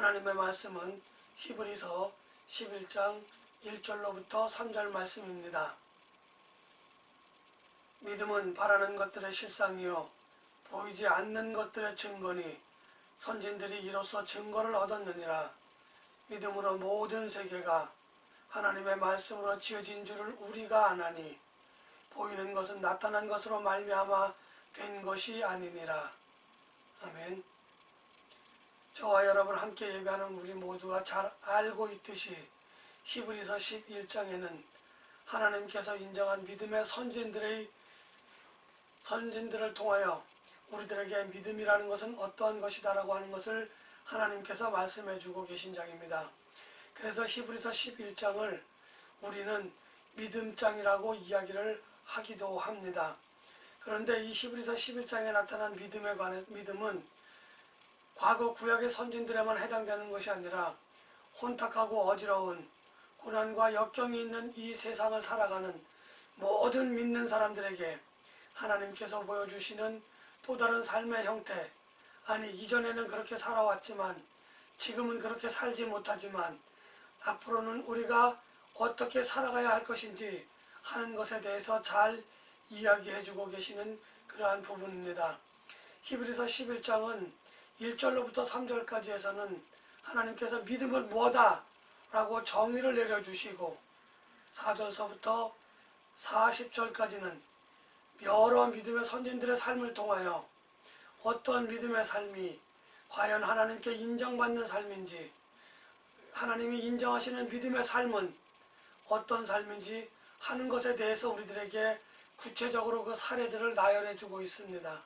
하나님의 말씀은 히브리서 11장 1절로부터 3절 말씀입니다. 믿음은 바라는 것들의 실상이요 보이지 않는 것들의 증거니 선진들이 이로써 증거를 얻었느니라. 믿음으로 모든 세계가 하나님의 말씀으로 지어진 줄을 우리가 아나니 보이는 것은 나타난 것으로 말미암아 된 것이 아니니라. 아멘. 저와 여러분 함께 예배하는 우리 모두가 잘 알고 있듯이 히브리서 11장에는 하나님께서 인정한 믿음의 선진들을 통하여 우리들에게 믿음이라는 것은 어떠한 것이다 라고 하는 것을 하나님께서 말씀해 주고 계신 장입니다. 그래서 히브리서 11장을 우리는 믿음장이라고 이야기를 하기도 합니다. 그런데 이 히브리서 11장에 나타난 믿음은 과거 구약의 선진들에만 해당되는 것이 아니라 혼탁하고 어지러운 고난과 역경이 있는 이 세상을 살아가는 모든 믿는 사람들에게 하나님께서 보여주시는 또 다른 삶의 형태, 아니 이전에는 그렇게 살아왔지만 지금은 그렇게 살지 못하지만 앞으로는 우리가 어떻게 살아가야 할 것인지 하는 것에 대해서 잘 이야기해주고 계시는 그러한 부분입니다. 히브리서 11장은 1절로부터 3절까지에서는 하나님께서 믿음은 뭐다 라고 정의를 내려주시고 4절서부터 40절까지는 여러 믿음의 선진들의 삶을 통하여 어떤 믿음의 삶이 과연 하나님께 인정받는 삶인지, 하나님이 인정하시는 믿음의 삶은 어떤 삶인지 하는 것에 대해서 우리들에게 구체적으로 그 사례들을 나열해 주고 있습니다.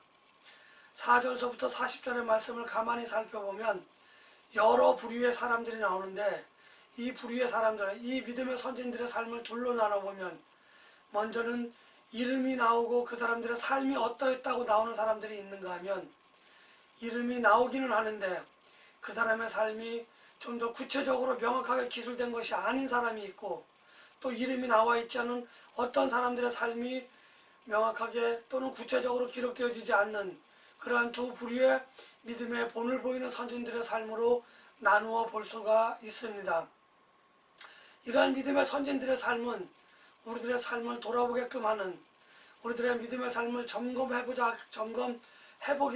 4절서부터 40절의 말씀을 가만히 살펴보면 여러 부류의 사람들이 나오는데 이 부류의 사람들은 이 믿음의 선진들의 삶을 둘로 나눠보면 먼저는 이름이 나오고 그 사람들의 삶이 어떠했다고 나오는 사람들이 있는가 하면 이름이 나오기는 하는데 그 사람의 삶이 좀 더 구체적으로 명확하게 기술된 것이 아닌 사람이 있고 또 이름이 나와 있지 않은 어떤 사람들의 삶이 명확하게 또는 구체적으로 기록되어지지 않는 그러한 두 부류의 믿음의 본을 보이는 선진들의 삶으로 나누어 볼 수가 있습니다. 이러한 믿음의 선진들의 삶은 우리들의 삶을 돌아보게끔 하는, 우리들의 믿음의 삶을 점검해보게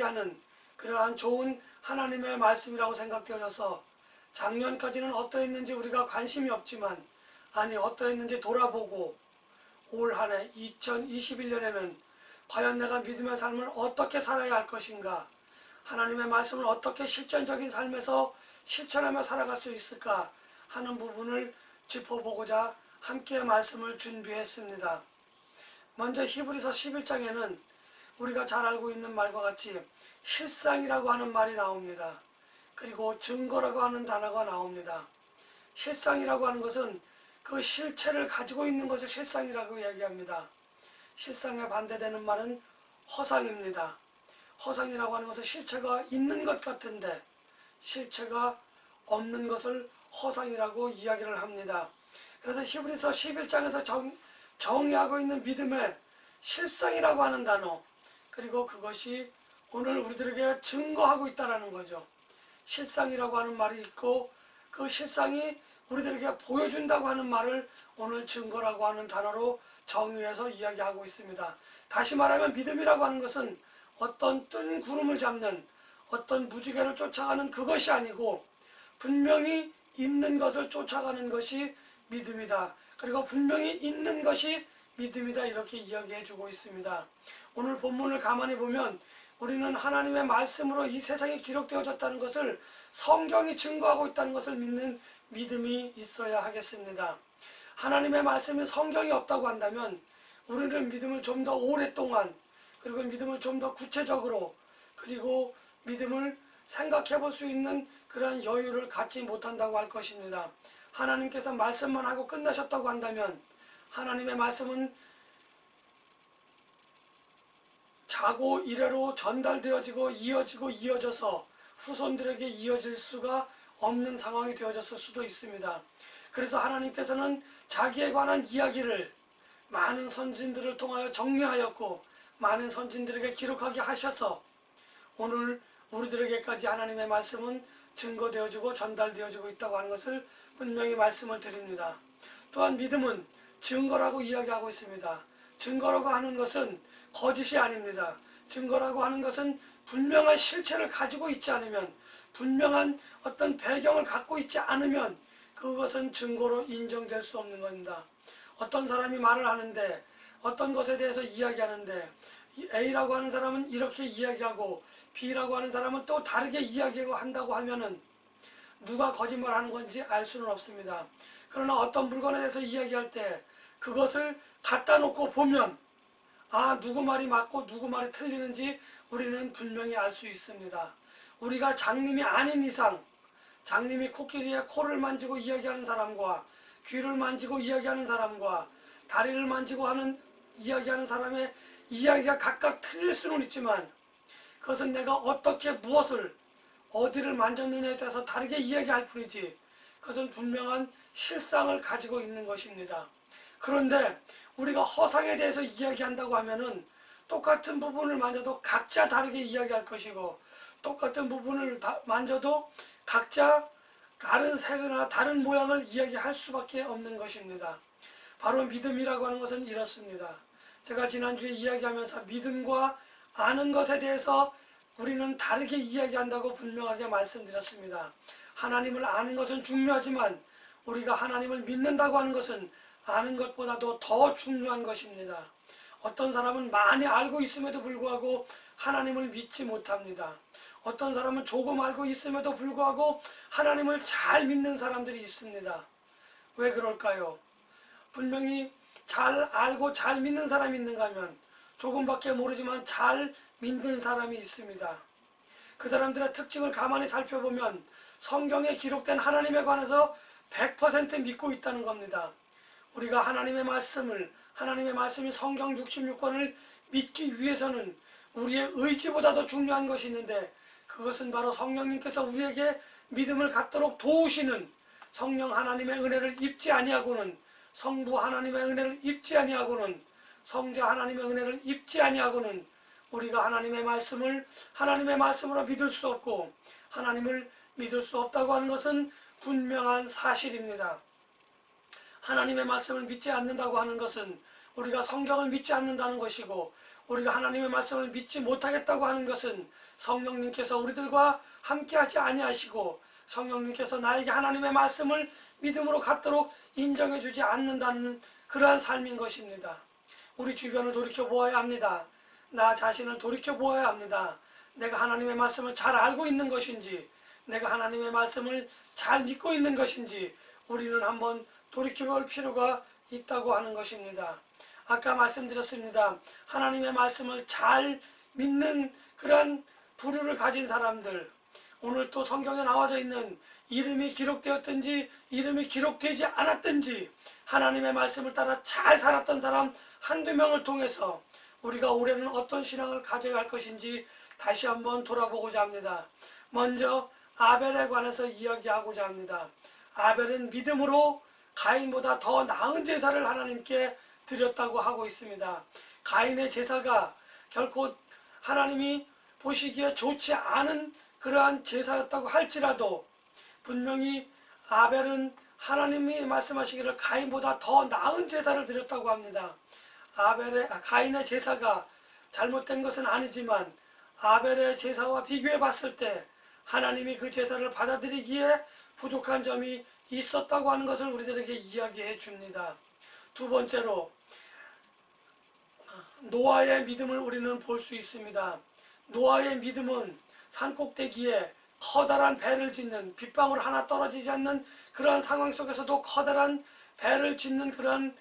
하는 그러한 좋은 하나님의 말씀이라고 생각되어져서 작년까지는 어떠했는지 우리가 관심이 없지만 어떠했는지 돌아보고 올 한 해 2021년에는 과연 내가 믿음의 삶을 어떻게 살아야 할 것인가, 하나님의 말씀을 어떻게 실전적인 삶에서 실천하며 살아갈 수 있을까 하는 부분을 짚어보고자 함께 말씀을 준비했습니다. 먼저 히브리서 11장에는 우리가 잘 알고 있는 말과 같이 실상이라고 하는 말이 나옵니다. 그리고 증거라고 하는 단어가 나옵니다. 실상이라고 하는 것은 그 실체를 가지고 있는 것을 실상이라고 이야기합니다. 실상에 반대되는 말은 허상입니다. 허상이라고 하는 것은 실체가 있는 것 같은데 실체가 없는 것을 허상이라고 이야기를 합니다. 그래서 히브리서 11장에서 정의하고 있는 믿음의 실상이라고 하는 단어, 그리고 그것이 오늘 우리들에게 증거하고 있다는 거죠. 실상이라고 하는 말이 있고 그 실상이 우리들에게 보여준다고 하는 말을 오늘 증거라고 하는 단어로 정의해서 이야기하고 있습니다. 다시 말하면 믿음이라고 하는 것은 어떤 뜬 구름을 잡는 어떤 무지개를 쫓아가는 그것이 아니고 분명히 있는 것을 쫓아가는 것이 믿음이다. 그리고 분명히 있는 것이 믿음이다. 이렇게 이야기해 주고 있습니다. 오늘 본문을 가만히 보면 우리는 하나님의 말씀으로 이 세상에 기록되어졌다는 것을 성경이 증거하고 있다는 것을 믿는 믿음이 있어야 하겠습니다. 하나님의 말씀이 성경이 없다고 한다면 우리는 믿음을 좀 더 오랫동안, 그리고 믿음을 좀 더 구체적으로, 그리고 믿음을 생각해 볼 수 있는 그런 여유를 갖지 못한다고 할 것입니다. 하나님께서 말씀만 하고 끝나셨다고 한다면 하나님의 말씀은 자고 이래로 전달되어지고 이어져서 후손들에게 이어질 수가 없는 상황이 되어졌을 수도 있습니다. 그래서 하나님께서는 자기에 관한 이야기를 많은 선진들을 통하여 정리하였고 많은 선진들에게 기록하게 하셔서 오늘 우리들에게까지 하나님의 말씀은 증거되어지고 전달되어지고 있다고 하는 것을 분명히 말씀을 드립니다. 또한 믿음은 증거라고 이야기하고 있습니다. 증거라고 하는 것은 거짓이 아닙니다. 증거라고 하는 것은 분명한 실체를 가지고 있지 않으면, 분명한 어떤 배경을 갖고 있지 않으면 그것은 증거로 인정될 수 없는 겁니다. 어떤 사람이 말을 하는데, 어떤 것에 대해서 이야기하는데 A라고 하는 사람은 이렇게 이야기하고 B라고 하는 사람은 또 다르게 이야기하고 한다고 하면은 누가 거짓말하는 건지 알 수는 없습니다. 그러나 어떤 물건에 대해서 이야기할 때 그것을 갖다 놓고 보면 누구 말이 맞고 누구 말이 틀리는지 우리는 분명히 알 수 있습니다. 우리가 장님이 아닌 이상, 장님이 코끼리의 코를 만지고 이야기하는 사람과 귀를 만지고 이야기하는 사람과 다리를 만지고 이야기하는 사람의 이야기가 각각 틀릴 수는 있지만, 그것은 내가 어떻게 무엇을 어디를 만졌느냐에 따라서 다르게 이야기할 뿐이지 그것은 분명한 실상을 가지고 있는 것입니다. 그런데 우리가 허상에 대해서 이야기한다고 하면은 똑같은 부분을 만져도 각자 다르게 이야기할 것이고, 똑같은 부분을 만져도 각자 다른 색이나 다른 모양을 이야기할 수밖에 없는 것입니다. 바로 믿음이라고 하는 것은 이렇습니다. 제가 지난주에 이야기하면서 믿음과 아는 것에 대해서 우리는 다르게 이야기한다고 분명하게 말씀드렸습니다. 하나님을 아는 것은 중요하지만 우리가 하나님을 믿는다고 하는 것은 아는 것보다도 더 중요한 것입니다. 어떤 사람은 많이 알고 있음에도 불구하고 하나님을 믿지 못합니다. 어떤 사람은 조금 알고 있음에도 불구하고 하나님을 잘 믿는 사람들이 있습니다. 왜 그럴까요? 분명히 잘 알고 잘 믿는 사람이 있는가 하면 조금밖에 모르지만 잘 믿는 사람이 있습니다. 그 사람들의 특징을 가만히 살펴보면 성경에 기록된 하나님에 관해서 100% 믿고 있다는 겁니다. 우리가 하나님의 말씀이 성경 66권을 믿기 위해서는 우리의 의지보다도 중요한 것이 있는데, 그것은 바로 성령님께서 우리에게 믿음을 갖도록 도우시는 성령 하나님의 은혜를 입지 아니하고는, 성부 하나님의 은혜를 입지 아니하고는, 성자 하나님의 은혜를 입지 아니하고는 우리가 하나님의 말씀을 하나님의 말씀으로 믿을 수 없고 하나님을 믿을 수 없다고 하는 것은 분명한 사실입니다. 하나님의 말씀을 믿지 않는다고 하는 것은 우리가 성경을 믿지 않는다는 것이고, 우리가 하나님의 말씀을 믿지 못하겠다고 하는 것은 성령님께서 우리들과 함께하지 아니하시고 성령님께서 나에게 하나님의 말씀을 믿음으로 갖도록 인정해 주지 않는다는 그러한 삶인 것입니다. 우리 주변을 돌이켜보아야 합니다. 나 자신을 돌이켜보아야 합니다. 내가 하나님의 말씀을 잘 알고 있는 것인지, 내가 하나님의 말씀을 잘 믿고 있는 것인지 우리는 한번 돌이켜볼 필요가 있다고 하는 것입니다. 아까 말씀드렸습니다. 하나님의 말씀을 잘 믿는 그런 부류를 가진 사람들, 오늘 또 성경에 나와져 있는 이름이 기록되었든지 이름이 기록되지 않았든지 하나님의 말씀을 따라 잘 살았던 사람 한두 명을 통해서 우리가 올해는 어떤 신앙을 가져야 할 것인지 다시 한번 돌아보고자 합니다. 먼저 아벨에 관해서 이야기하고자 합니다. 아벨은 믿음으로 가인보다 더 나은 제사를 하나님께 드렸다고 하고 있습니다. 가인의 제사가 결코 하나님이 보시기에 좋지 않은 그러한 제사였다고 할지라도 분명히 아벨은 하나님이 말씀하시기를 가인보다 더 나은 제사를 드렸다고 합니다. 가인의 제사가 잘못된 것은 아니지만 아벨의 제사와 비교해 봤을 때 하나님이 그 제사를 받아들이기에 부족한 점이 있었다고 하는 것을 우리들에게 이야기해 줍니다. 두 번째로 노아의 믿음을 우리는 볼 수 있습니다. 노아의 믿음은 산꼭대기에 커다란 배를 짓는, 빗방울 하나 떨어지지 않는 그러한 상황 속에서도 커다란 배를 짓는 그러한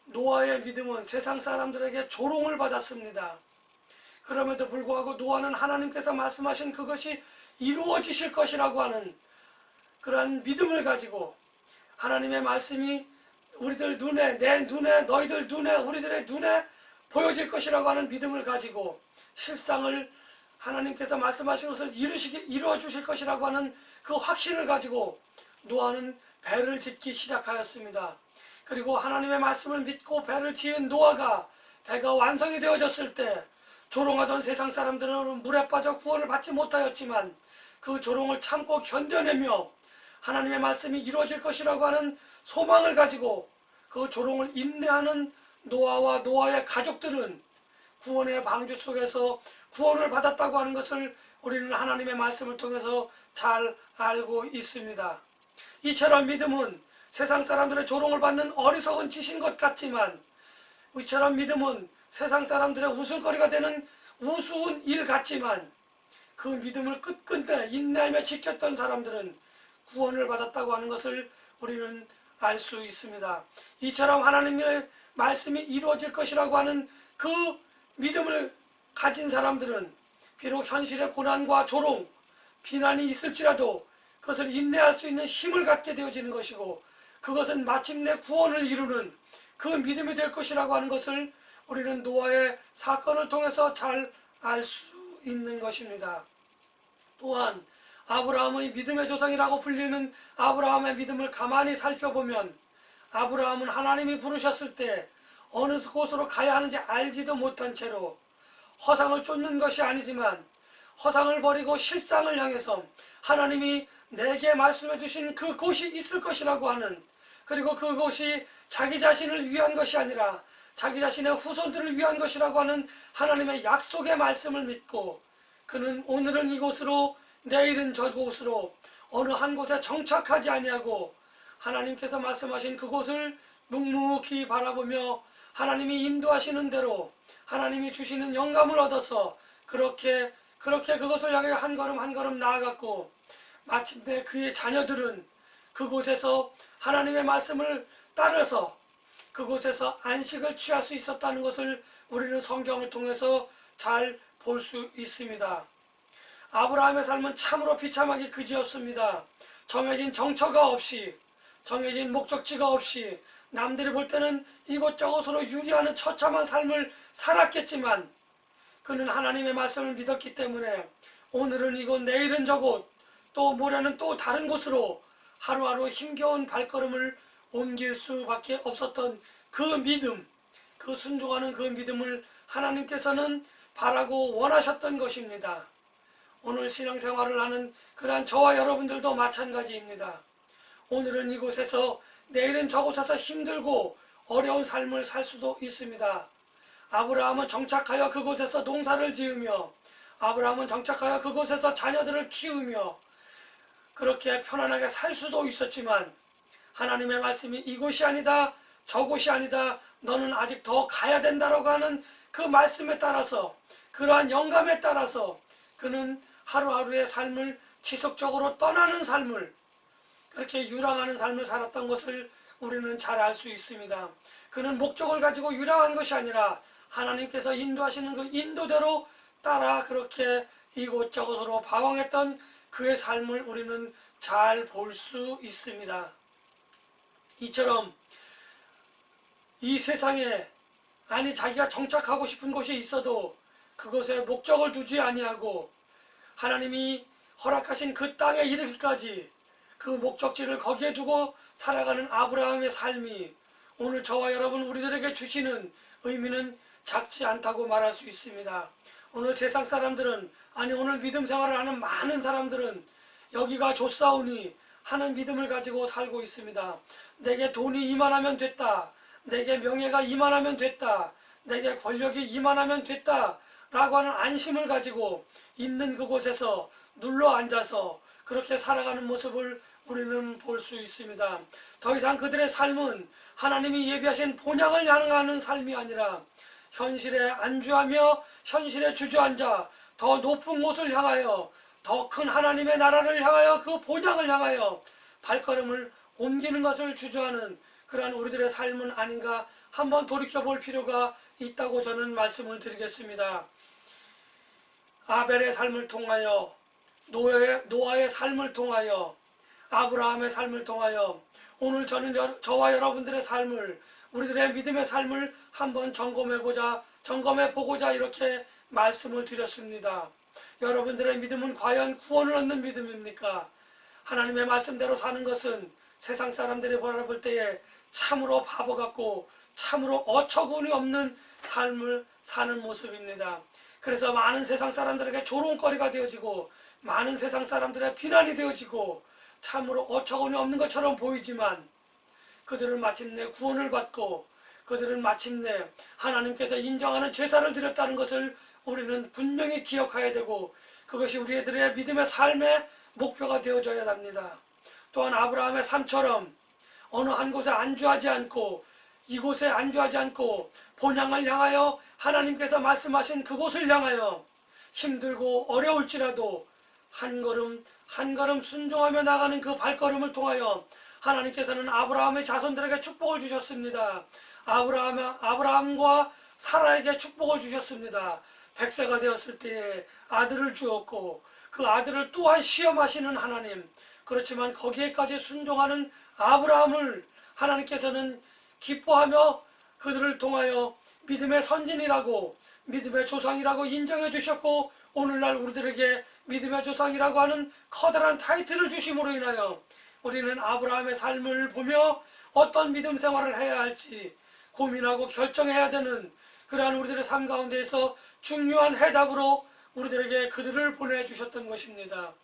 노아의 믿음은 세상 사람들에게 조롱을 받았습니다. 그럼에도 불구하고 노아는 하나님께서 말씀하신 그것이 이루어지실 것이라고 하는 그러한 믿음을 가지고 하나님의 말씀이 우리들 눈에, 내 눈에, 너희들 눈에, 우리들의 눈에 보여질 것이라고 하는 믿음을 가지고 실상을 하나님께서 말씀하신 것을 이루어 주실 것이라고 하는 그 확신을 가지고 노아는 배를 짓기 시작하였습니다. 그리고 하나님의 말씀을 믿고 배를 지은 노아가 배가 완성이 되어졌을 때 조롱하던 세상 사람들은 물에 빠져 구원을 받지 못하였지만 그 조롱을 참고 견뎌내며 하나님의 말씀이 이루어질 것이라고 하는 소망을 가지고 그 조롱을 인내하는 노아와 노아의 가족들은 구원의 방주 속에서 구원을 받았다고 하는 것을 우리는 하나님의 말씀을 통해서 잘 알고 있습니다. 이처럼 믿음은 세상 사람들의 조롱을 받는 어리석은 짓인 것 같지만, 이처럼 믿음은 세상 사람들의 웃음거리가 되는 우스운 일 같지만, 그 믿음을 끝끝내 인내하며 지켰던 사람들은 구원을 받았다고 하는 것을 우리는 알 수 있습니다. 이처럼 하나님의 말씀이 이루어질 것이라고 하는 그 믿음을 가진 사람들은 비록 현실의 고난과 조롱, 비난이 있을지라도 그것을 인내할 수 있는 힘을 갖게 되어지는 것이고, 그것은 마침내 구원을 이루는 그 믿음이 될 것이라고 하는 것을 우리는 노아의 사건을 통해서 잘 알 수 있는 것입니다. 또한 아브라함의 믿음의 조상이라고 불리는 아브라함의 믿음을 가만히 살펴보면, 아브라함은 하나님이 부르셨을 때 어느 곳으로 가야 하는지 알지도 못한 채로 허상을 쫓는 것이 아니지만 허상을 버리고 실상을 향해서 하나님이 내게 말씀해 주신 그 곳이 있을 것이라고 하는, 그리고 그곳이 자기 자신을 위한 것이 아니라 자기 자신의 후손들을 위한 것이라고 하는 하나님의 약속의 말씀을 믿고, 그는 오늘은 이곳으로 내일은 저곳으로 어느 한 곳에 정착하지 아니하고 하나님께서 말씀하신 그곳을 묵묵히 바라보며 하나님이 인도하시는 대로 하나님이 주시는 영감을 얻어서 그렇게 그것을 향해 한 걸음 한 걸음 나아갔고, 마침내 그의 자녀들은 그곳에서 하나님의 말씀을 따라서 그곳에서 안식을 취할 수 있었다는 것을 우리는 성경을 통해서 잘 볼 수 있습니다. 아브라함의 삶은 참으로 비참하기 그지없습니다. 정해진 정처가 없이, 정해진 목적지가 없이 남들이 볼 때는 이곳저곳으로 유리하는 처참한 삶을 살았겠지만, 그는 하나님의 말씀을 믿었기 때문에 오늘은 이곳, 내일은 저곳, 또 모레는 또 다른 곳으로 하루하루 힘겨운 발걸음을 옮길 수밖에 없었던 그 믿음, 그 순종하는 그 믿음을 하나님께서는 바라고 원하셨던 것입니다. 오늘 신앙생활을 하는 그러한 저와 여러분들도 마찬가지입니다. 오늘은 이곳에서, 내일은 저곳에서 힘들고 어려운 삶을 살 수도 있습니다. 아브라함은 정착하여 그곳에서 농사를 지으며, 아브라함은 정착하여 그곳에서 자녀들을 키우며 그렇게 편안하게 살 수도 있었지만, 하나님의 말씀이 이곳이 아니다, 저곳이 아니다, 너는 아직 더 가야 된다라고 하는 그 말씀에 따라서, 그러한 영감에 따라서 그는 하루하루의 삶을 지속적으로 떠나는 삶을, 그렇게 유랑하는 삶을 살았던 것을 우리는 잘 알 수 있습니다. 그는 목적을 가지고 유랑한 것이 아니라 하나님께서 인도하시는 그 인도대로 따라 그렇게 이곳저곳으로 방황했던 그의 삶을 우리는 잘 볼 수 있습니다. 이처럼 이 세상에, 아니 자기가 정착하고 싶은 곳이 있어도 그곳에 목적을 두지 아니하고 하나님이 허락하신 그 땅에 이르기까지 그 목적지를 거기에 두고 살아가는 아브라함의 삶이 오늘 저와 여러분 우리들에게 주시는 의미는 작지 않다고 말할 수 있습니다. 오늘 세상 사람들은, 아니 오늘 믿음 생활을 하는 많은 사람들은 여기가 좋사오니 하는 믿음을 가지고 살고 있습니다. 내게 돈이 이만하면 됐다, 내게 명예가 이만하면 됐다, 내게 권력이 이만하면 됐다 라고 하는 안심을 가지고 있는 그곳에서 눌러 앉아서 그렇게 살아가는 모습을 우리는 볼 수 있습니다. 더 이상 그들의 삶은 하나님이 예비하신 본향을 향하는 삶이 아니라 현실에 안주하며 현실에 주저앉아 더 높은 곳을 향하여, 더 큰 하나님의 나라를 향하여, 그 본향을 향하여 발걸음을 옮기는 것을 주저하는 그러한 우리들의 삶은 아닌가 한번 돌이켜볼 필요가 있다고 저는 말씀을 드리겠습니다. 아벨의 삶을 통하여, 노아의 삶을 통하여, 아브라함의 삶을 통하여 오늘 저는 저와 여러분들의 삶을, 우리들의 믿음의 삶을 한번 점검해보고자 이렇게 말씀을 드렸습니다. 여러분들의 믿음은 과연 구원을 얻는 믿음입니까? 하나님의 말씀대로 사는 것은 세상 사람들이 바라볼 때에 참으로 바보 같고 참으로 어처구니 없는 삶을 사는 모습입니다. 그래서 많은 세상 사람들에게 조롱거리가 되어지고 많은 세상 사람들의 비난이 되어지고 참으로 어처구니 없는 것처럼 보이지만 그들은 마침내 구원을 받고 그들은 마침내 하나님께서 인정하는 제사를 드렸다는 것을 우리는 분명히 기억해야 되고 그것이 우리들의 믿음의 삶의 목표가 되어져야 합니다. 또한 아브라함의 삶처럼 어느 한 곳에 안주하지 않고 이곳에 안주하지 않고 본향을 향하여 하나님께서 말씀하신 그곳을 향하여 힘들고 어려울지라도 한 걸음 한 걸음 순종하며 나가는 그 발걸음을 통하여 하나님께서는 아브라함의 자손들에게 축복을 주셨습니다. 아브라함과 사라에게 축복을 주셨습니다. 100세가 되었을 때에 아들을 주었고 그 아들을 또한 시험하시는 하나님, 그렇지만 거기에까지 순종하는 아브라함을 하나님께서는 기뻐하며 그들을 통하여 믿음의 선진이라고 믿음의 조상이라고 인정해 주셨고 오늘날 우리들에게 믿음의 조상이라고 하는 커다란 타이틀을 주심으로 인하여 우리는 아브라함의 삶을 보며 어떤 믿음 생활을 해야 할지 고민하고 결정해야 되는 그러한 우리들의 삶 가운데에서 중요한 해답으로 우리들에게 그들을 보내주셨던 것입니다.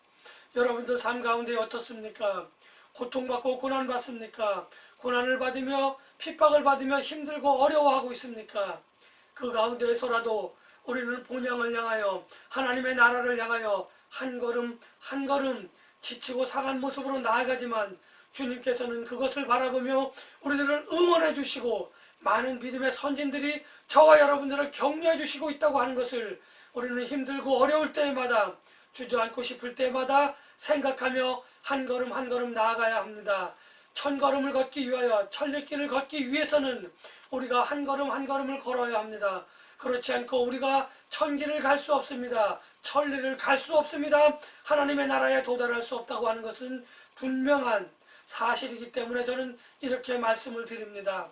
여러분들 삶 가운데 어떻습니까? 고통받고 고난받습니까? 고난을 받으며 핍박을 받으며 힘들고 어려워하고 있습니까? 그 가운데에서라도 우리는 본향을 향하여 하나님의 나라를 향하여 한 걸음 한 걸음 지치고 상한 모습으로 나아가지만 주님께서는 그것을 바라보며 우리들을 응원해 주시고 많은 믿음의 선진들이 저와 여러분들을 격려해 주시고 있다고 하는 것을 우리는 힘들고 어려울 때마다 주저앉고 싶을 때마다 생각하며 한 걸음 한 걸음 나아가야 합니다. 1000걸음을 걷기 위하여 천리길을 걷기 위해서는 우리가 한 걸음 한 걸음을 걸어야 합니다. 그렇지 않고 우리가 천길을 갈 수 없습니다. 천리를 갈 수 없습니다. 하나님의 나라에 도달할 수 없다고 하는 것은 분명한 사실이기 때문에 저는 이렇게 말씀을 드립니다.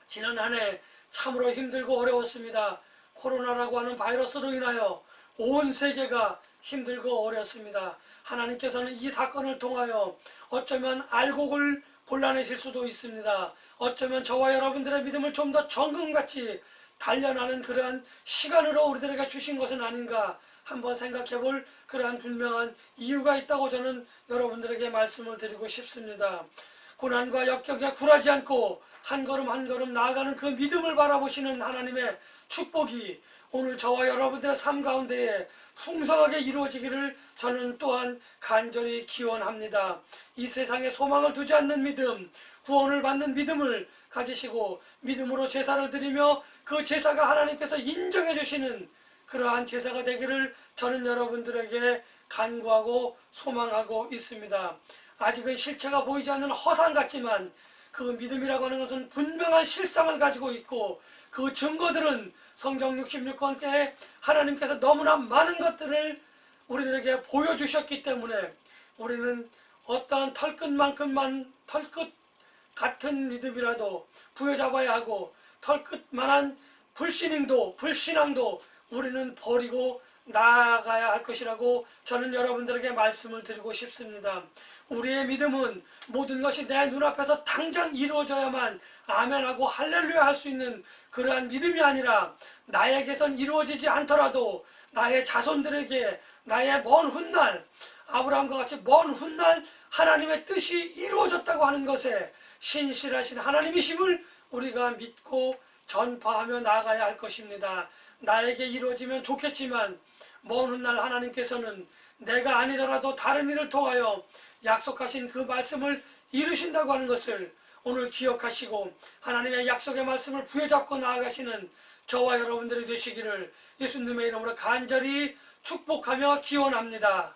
지난 한 해 참으로 힘들고 어려웠습니다. 코로나라고 하는 바이러스로 인하여 온 세계가 힘들고 어렵습니다. 하나님께서는 이 사건을 통하여 어쩌면 알곡을 골라내실 수도 있습니다. 어쩌면 저와 여러분들의 믿음을 좀 더 정금같이 단련하는 그러한 시간으로 우리들에게 주신 것은 아닌가 한번 생각해 볼 그러한 분명한 이유가 있다고 저는 여러분들에게 말씀을 드리고 싶습니다. 고난과 역경에 굴하지 않고 한 걸음 한 걸음 나아가는 그 믿음을 바라보시는 하나님의 축복이 오늘 저와 여러분들의 삶 가운데에 풍성하게 이루어지기를 저는 또한 간절히 기원합니다. 이 세상에 소망을 두지 않는 믿음, 구원을 받는 믿음을 가지시고 믿음으로 제사를 드리며 그 제사가 하나님께서 인정해 주시는 그러한 제사가 되기를 저는 여러분들에게 간구하고 소망하고 있습니다. 아직은 실체가 보이지 않는 허상 같지만 그 믿음이라고 하는 것은 분명한 실상을 가지고 있고 그 증거들은 성경 66권에 하나님께서 너무나 많은 것들을 우리들에게 보여주셨기 때문에 우리는 어떠한 털끝 같은 믿음이라도 부여잡아야 하고 털끝만한 불신앙도 우리는 버리고 나아가야 할 것이라고 저는 여러분들에게 말씀을 드리고 싶습니다. 우리의 믿음은 모든 것이 내 눈앞에서 당장 이루어져야만 아멘하고 할렐루야 할 수 있는 그러한 믿음이 아니라 나에게선 이루어지지 않더라도 나의 자손들에게 나의 먼 훗날 아브라함과 같이 먼 훗날 하나님의 뜻이 이루어졌다고 하는 것에 신실하신 하나님이심을 우리가 믿고 전파하며 나아가야 할 것입니다. 나에게 이루어지면 좋겠지만 먼 훗날 하나님께서는 내가 아니더라도 다른 이를 통하여 약속하신 그 말씀을 이루신다고 하는 것을 오늘 기억하시고 하나님의 약속의 말씀을 부여잡고 나아가시는 저와 여러분들이 되시기를 예수님의 이름으로 간절히 축복하며 기원합니다.